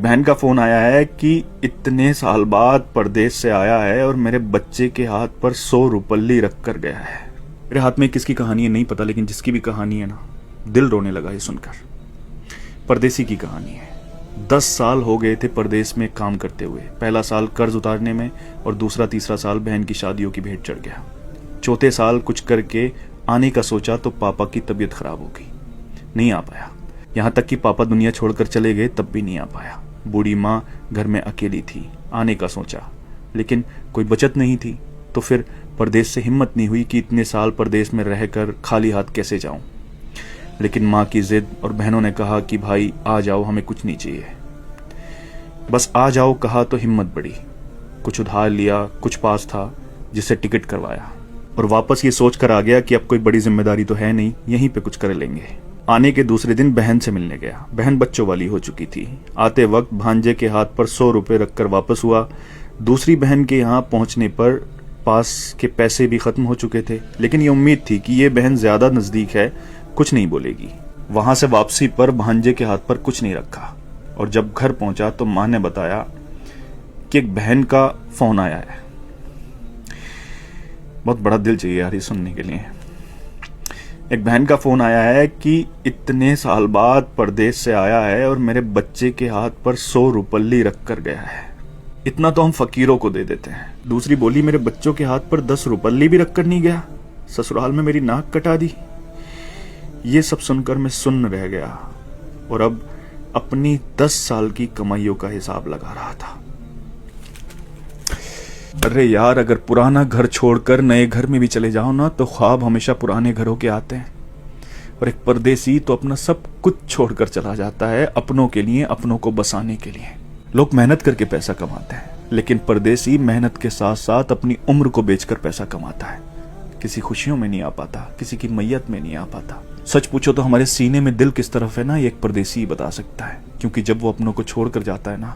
एक बहन का फोन आया है कि इतने साल बाद परदेश से आया है और मेरे बच्चे के हाथ पर 100 रुपल्ली रख कर गया है। मेरे हाथ में किसकी कहानी है नहीं पता, लेकिन जिसकी भी कहानी है ना, दिल रोने लगा ये सुनकर। परदेसी की कहानी है। 10 साल हो गए थे परदेश में काम करते हुए। पहला साल कर्ज उतारने में और दूसरा तीसरा साल बहन की शादियों की भेंट चढ़ गया। चौथे साल कुछ करके आने का सोचा तो पापा की तबीयत खराब हो गई, नहीं आ पाया। यहाँ तक कि पापा दुनिया छोड़कर चले गए तब भी नहीं आ पाया। बूढ़ी माँ घर में अकेली थी। आने का सोचा लेकिन कोई बचत नहीं थी, तो फिर परदेश से हिम्मत नहीं हुई कि इतने साल परदेश में रहकर खाली हाथ कैसे जाऊं। लेकिन माँ की जिद और बहनों ने कहा कि भाई आ जाओ, हमें कुछ नहीं चाहिए, बस आ जाओ कहा तो हिम्मत बढ़ी। कुछ उधार लिया, कुछ पास था जिससे टिकट करवाया और वापस ये सोच कर आ गया कि अब कोई बड़ी जिम्मेदारी तो है नहीं, यहीं पे कुछ कर लेंगे। आने के दूसरे दिन बहन से मिलने गया। बहन बच्चों वाली हो चुकी थी। आते वक्त भांजे के हाथ पर 100 रुपए रखकर वापस हुआ। दूसरी बहन के यहाँ पहुंचने पर पास के पैसे भी खत्म हो चुके थे, लेकिन ये उम्मीद थी कि ये बहन ज्यादा नजदीक है, कुछ नहीं बोलेगी। वहां से वापसी पर भांजे के हाथ पर कुछ नहीं रखा और जब घर पहुंचा तो मां ने बताया कि एक बहन का फोन आया है। बहुत बड़ा दिल चाहिए यार ये सुनने के लिए। एक बहन का फोन आया है कि इतने साल बाद परदेश से आया है और मेरे बच्चे के हाथ पर 100 रुपल्ली रख कर गया है। इतना तो हम फकीरों को दे देते हैं। दूसरी बोली मेरे बच्चों के हाथ पर 10 रुपल्ली भी रख कर नहीं गया, ससुराल में मेरी नाक कटा दी। ये सब सुनकर मैं सुन्न रह गया और अब अपनी 10 साल की कमाइयों का हिसाब लगा रहा था। अरे यार, अगर पुराना घर छोड़कर नए घर में भी चले जाओ ना तो ख्वाब हमेशा पुराने घरों के आते हैं। और एक परदेसी तो अपना सब कुछ छोड़कर चला जाता है अपनों के लिए, अपनों को बसाने के लिए। लोग मेहनत करके पैसा कमाते हैं, लेकिन परदेसी मेहनत के साथ साथ अपनी उम्र को बेचकर पैसा कमाता है। किसी खुशियों में नहीं आ पाता, किसी की मैयत में नहीं आ पाता। सच पूछो तो हमारे सीने में दिल किस तरफ है ना, ये एक परदेसी ही बता सकता है। क्योंकि जब वो अपनों को छोड़कर जाता है ना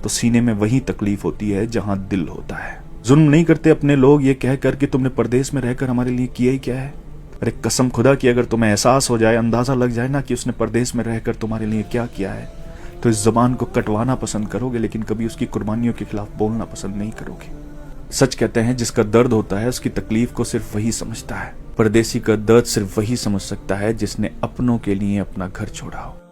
तो सीने में वही तकलीफ होती है जहां दिल होता है। जुल्म नहीं करते अपने लोग ये कहकर कि तुमने परदेश में रहकर हमारे लिए किया ही क्या है। अरे कसम खुदा की अगर तुम्हें एहसास हो जाए, अंदाजा लग जाए ना कि उसने परदेश में रहकर तुम्हारे लिए क्या किया है, तो इस जबान को कटवाना पसंद करोगे, लेकिन कभी उसकी कुर्बानियों के खिलाफ बोलना पसंद नहीं करोगे। सच कहते हैं जिसका दर्द होता है उसकी तकलीफ को सिर्फ वही समझता है। परदेसी का दर्द सिर्फ वही समझ सकता है जिसने अपनों के लिए अपना घर छोड़ा हो।